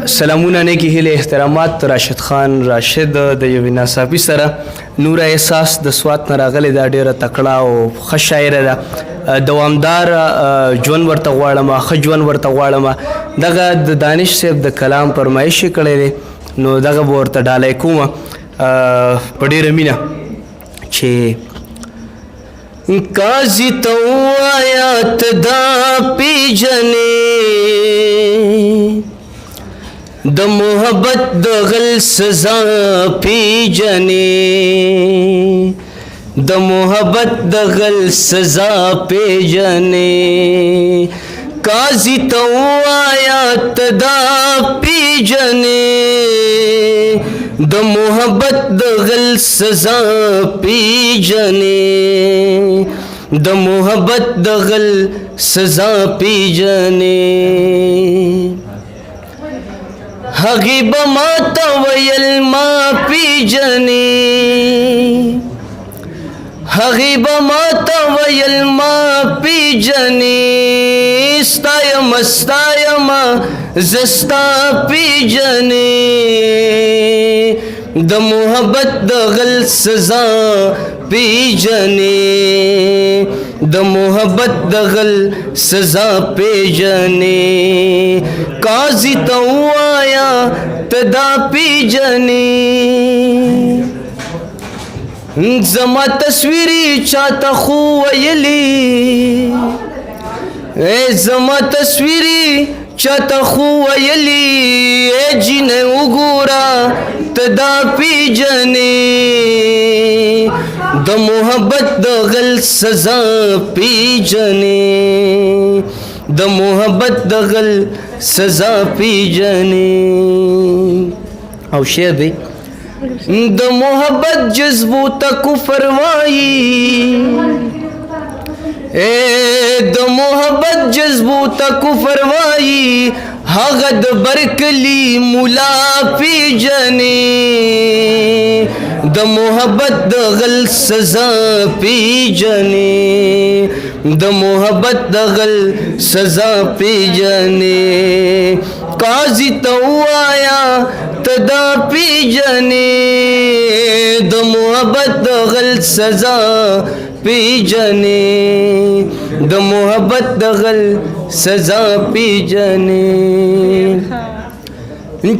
سلامونه نیکی هیله احترامات راشد خان راشد د یو ناڅاپي سره نور احساس د سوات نه راغلی دا ډیره تکړه او ښه شاعره ده دوامدار ژوند ورته غواړم ښه ژوند ورته غواړم دغه د دانش صاحب د کلام فرمایش یې کړی دی نو دغه به ورته ډالۍ کومه په ډیره مینه چې قاضي ته ووایه ته دا پیژنې د محبت د غل سزا پیژنې د محبت د غل سزا پیژنې قاضي ته ووایه ته دا پیژنې د محبت د غل سزا پیژنې د محبت د غل سزا پیژنې هغې به ماته ویل ما پیژنې هغې به ماته ویل ما پیژنې ستا یمه ستا یمه زه ستا پیژنې د محبت د غل سزا پیژنې د محبت د غل سزا پیژنې قاضي ته ووایه ته دا پیژنې زما تصویرې چاته خو ویلي زما تصویرې چاته خو ویلي جینۍ وګوره ته دا پیژنې د محبت د غل سزا پیژنې د محبت د غل سزا پیژنې او شعر دی د محبت جذبو ته کفر وایي د محبت جذبو ته کفر وایي هغه د برکلي مولا پیژنې د محبت د غل سزا پیژنې د محبت د غل سزا پیژنې قاضي ته ووایه ته دا پیژنې د محبت د غل سزا پیژنې د محبت د غل سزا پیژنې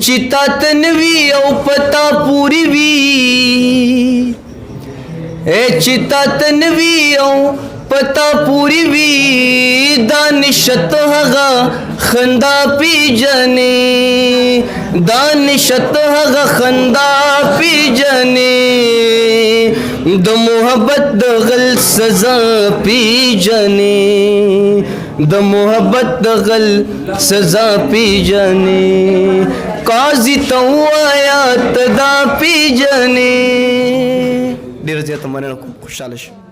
چې تا ته نه وي او پتا پوری وي چې تا ته نه وي او پتا پوری وی دانشت هغه خندا پیژنې دانشت هغه خندا پیژنې د محبت د غل سزا پیژنې د محبت د غل سزا پیژنې قاضي ته ووایه ته دا پیژنې ډېره زیاته مننه کوم خوشحاله شم